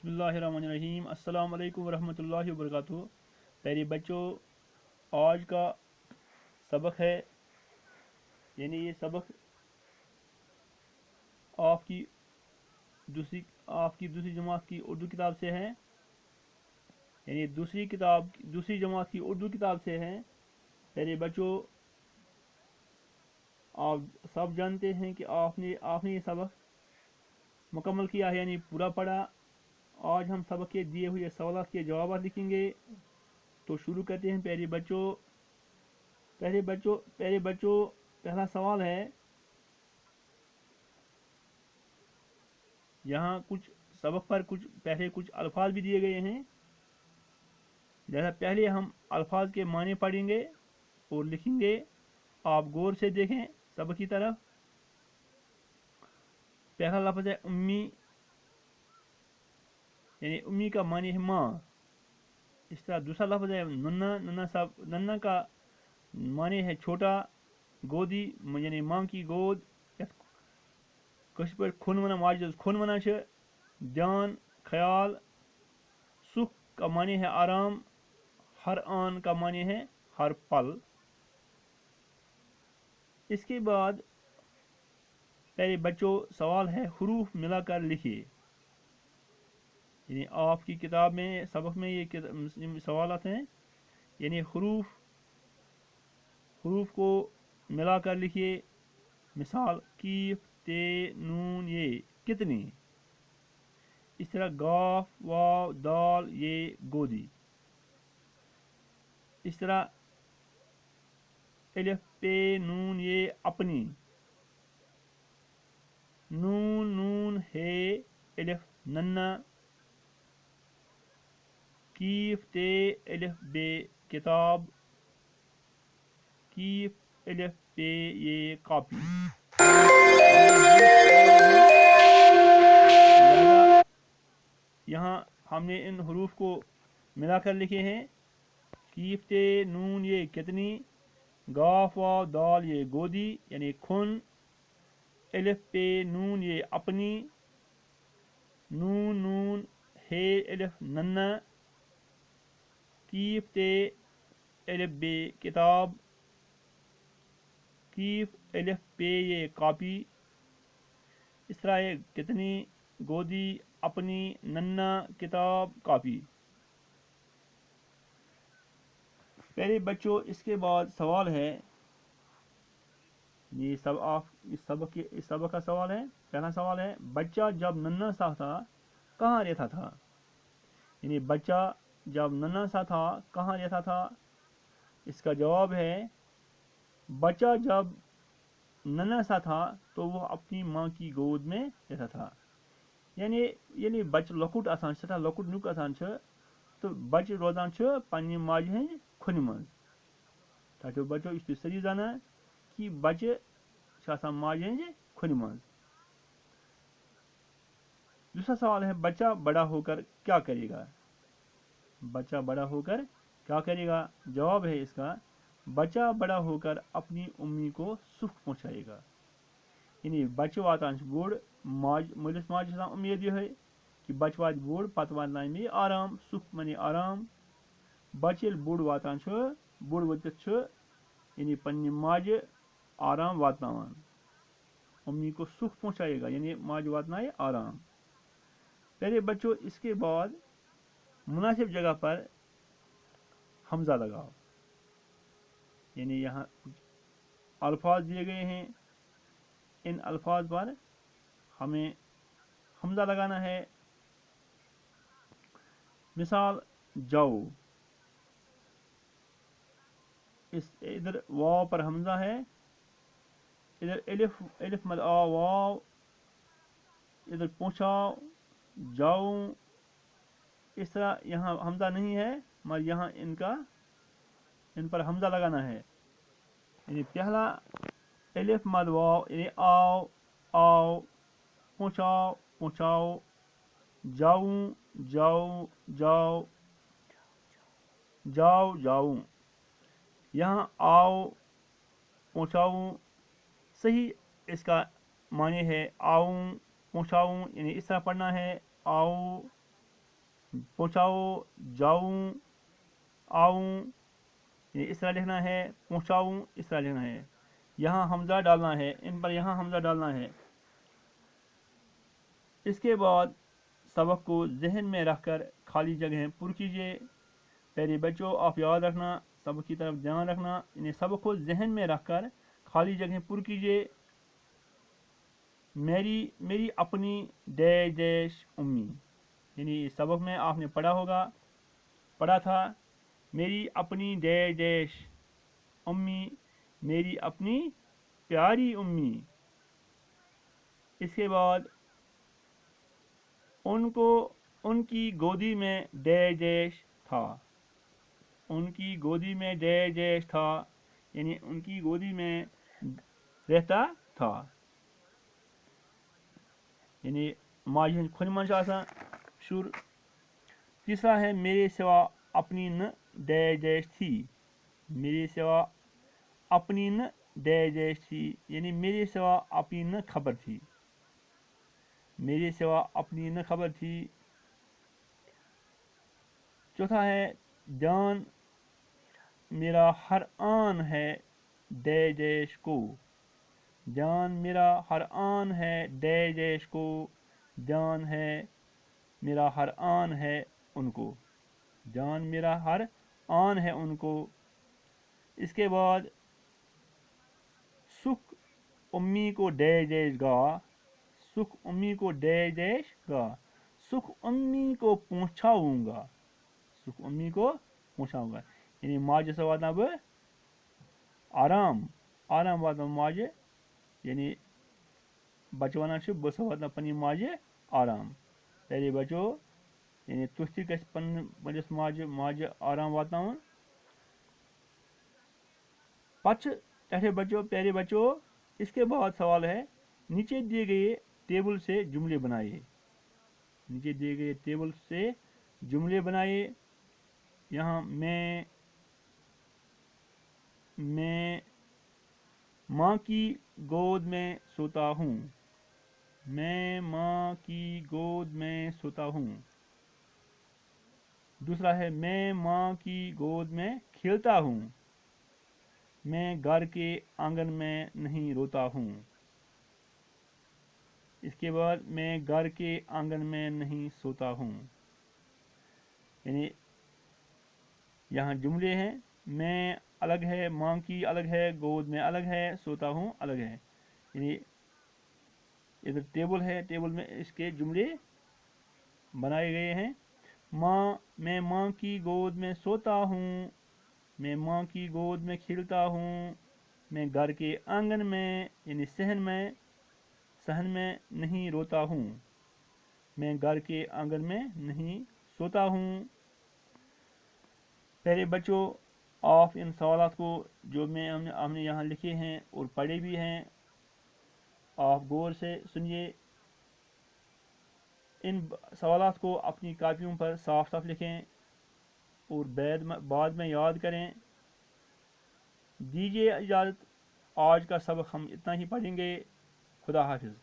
बिस्मिल्लाहिर्रहमानिर्रहीम। अस्सलाम वालेकुम वरहमतुल्लाहि वबरकातुहू। प्यारे बच्चों, आज का सबक है, यानी ये सबक आपकी दूसरी जमात की उर्दू किताब से है, यानी दूसरी जमात की उर्दू किताब से है। प्यारे बच्चों, आप सब जानते हैं कि आपने ये सबक मुकम्मल किया है, यानी पूरा पढ़ा। आज हम सबक के दिए हुए सवाल के जवाब लिखेंगे। तो शुरू करते हैं प्यारे बच्चों। पहला सवाल है, यहाँ कुछ सबक पर कुछ अल्फाज भी दिए गए हैं। जैसा पहले हम अल्फाज के माने पढ़ेंगे और लिखेंगे। आप गौर से देखें सबक की तरफ। पहला लफ्ज़ है उम्मी, यानी उम्मी का माने है माँ। इस तरह दूसरा लफ्ज़ है नन्ना। नन्ना का माने है छोटा। गोदी यानी माँ की गोद। कश पर खुन वना माज खुन वना छ। ध्यान, ख्याल। सुख का माने है आराम। हर आन का माने है हर पल। इसके बाद प्यारे बच्चों, सवाल है हुरूफ मिलाकर लिखिए। यानी आपकी किताब में सबक में ये सवाल आते हैं, यानी हुरूफ को मिलाकर लिखिए। मिसाल कीफ, ते, नून, ये कितनी। इस तरह गाफ, वाव, दाल, ये गोदी। इस तरह अलिफ, पे, नून, ये अपनी। नून, नून, है, अलिफ, नन्ना। कीफ, ते, अलिफ, बे, किताब। कीफ, अलिफ, पे, ये कॉपी। यहाँ हमने इन हरूफ को मिलाकर लिखे हैं। कीफ, ते, नून, ये कितनी। गाफ, वाव, दाल, ये गोदी यानी खुन। अलिफ, पे, नून, ये अपनी। नून, नून, है, अलिफ, नन्ना। कीफ, ते, अलिफ, बे, किताब। कीफ, अलिफ, पे, ये कॉपी। इस तरह ये कितनी, गोदी, अपनी, नन्ना, किताब, कॉपी। प्यारे बच्चों, इसके बाद सवाल है, ये सब आप इस सबक का सवाल है। पहला सवाल है, बच्चा जब नन्हा सा था कहाँ रहता था। यानी बच्चा जब नन्हा सा था कहाँ रहता था। इसका जवाब है, बच्चा जब नन्हा सा था तो वह अपनी माँ की गोद में रहता था। यानी बच्चा लकुट आसान था, लकुट नुक आसान छ, तो बच्चे रोजान छ पन्नी माज हैं खुन मज। ताकि बच्चों इस सही जाना कि बच्चे आसान माज हैं खुन मज। दूसरा सवाल है, बच्चा बड़ा होकर क्या करेगा। बच्चा बड़ा होकर क्या करेगा। जवाब है इसका, बच्चा बड़ा होकर अपनी उम्मी को सुख पहुंचाएगा। यानी बच्चे वातान बोड़ माज मलिस माज उम्मीद ये है कि बच वात बोड़ पत वात में आराम। सुख मने आराम। बच्चे बोड़ वातान बोड़ वतित यानी पन्नी माज आराम वातनावान। उम्मी को सुख पहुंचाएगा यानी माज वातनाए आराम। पहले बच्चों, इसके बाद मुनासिब जगह पर हमजा लगाओ। यानी यहाँ अल्फाज दिए गए हैं, इन अल्फाज पर हमें हमजा लगाना है। मिसाल जाओ, इधर वाव पर हमजा है, इधर एलिफ मद आ वाव, इधर पहुँचाओ, जाओ। इस तरह यहाँ हमजा नहीं है, मगर यहाँ इन पर हमजा लगाना है। यानी पहला एलिफ मद वाव यानी आओ आओ, पहुँचाओ पहुँचाओ, जाऊँ जाओ जाओ, जाओ जाऊँ। यहाँ आओ पहुँचाऊँ सही इसका माने है आऊँ पहुँचाऊँ, यानी इस तरह पढ़ना है आओ पहुँचाओ, जाऊँ, आऊँ, ये इस तरह लिखना है। पहुँचाऊँ इस तरह लिखना है। यहाँ हमज़ा डालना है, इन पर यहाँ हमज़ा डालना है। इसके बाद सबक को जहन में रखकर खाली जगह पुर कीजिए। प्यारे बच्चों, आप याद रखना, सबक की तरफ ध्यान रखना, इन्हें सबक को जहन में रखकर खाली जगह पुर कीजिए। मेरी अपनी डैश डैश उम्मी, यानी सबक में आपने पढ़ा था मेरी अपनी डैश डैश उम्मी, मेरी अपनी प्यारी उम्मी। इसके बाद उनकी गोदी में डैश डैश था, उनकी गोदी में डैश डैश था, यानी उनकी गोदी में रहता था, यानी माज हंद खुन मन शुर। तीसरा है मेरे सिवा अपनी न डैश डैश थी, मेरे सिवा अपनी न डैश डैश थी, यानी मेरे सिवा अपनी न खबर थी, मेरे सिवा अपनी न खबर थी। चौथा है जान मेरा हर आन है डैश डैश को, जान मेरा हर आन है डैश डैश को, जान है मेरा हर आन है उनको, जान मेरा हर आन है उनको। इसके बाद सुख उम्मी को डैश डैश गा, सुख उम्मी को डैश डैश गा, सुख उम्मी को पहुँचाऊँगा, सुख उम्मी को पहुँचाऊँगा, यानी माज से वातना बह आराम, आराम वातना माज, यानी बच्चों वनान छ बह वातना पन्नी माजे आराम। प्यारे बच्चों, यानी तुझ ति गژھِ पन्निस माजे आराम वातनाउन। प्यारे बच्चों, इसके बाद सवाल है नीचे दिए गए टेबल से जुमले बनाइए, नीचे दिए गए टेबल से जुमले बनाइए। यहाँ मैं माँ की गोद में सोता हूँ, मैं माँ की गोद में सोता हूँ। दूसरा है मैं माँ की गोद में खेलता हूँ, मैं घर के आंगन में नहीं रोता हूँ। इसके बाद मैं घर के आंगन में नहीं सोता हूँ, यानी यहाँ जुमले हैं, मैं अलग है, माँ की अलग है, गोद में अलग है, सोता हूँ अलग है, यानी इधर टेबल है, टेबल में इसके जुमले बनाए गए हैं। मैं माँ की गोद में सोता हूँ, मैं माँ की गोद में खेलता हूँ, मैं घर के आंगन में यानी सहन में नहीं रोता हूँ, मैं घर के आंगन में नहीं सोता हूँ। प्यारे बच्चों, आप इन सवालात को जो हमने यहाँ लिखे हैं और पढ़े भी हैं, आप गौर से सुनिए। इन सवालात को अपनी कापियों पर साफ साफ लिखें और बाद में याद करें। दीजिए इजाज़त, आज का सबक हम इतना ही पढ़ेंगे। खुदा हाफिज़।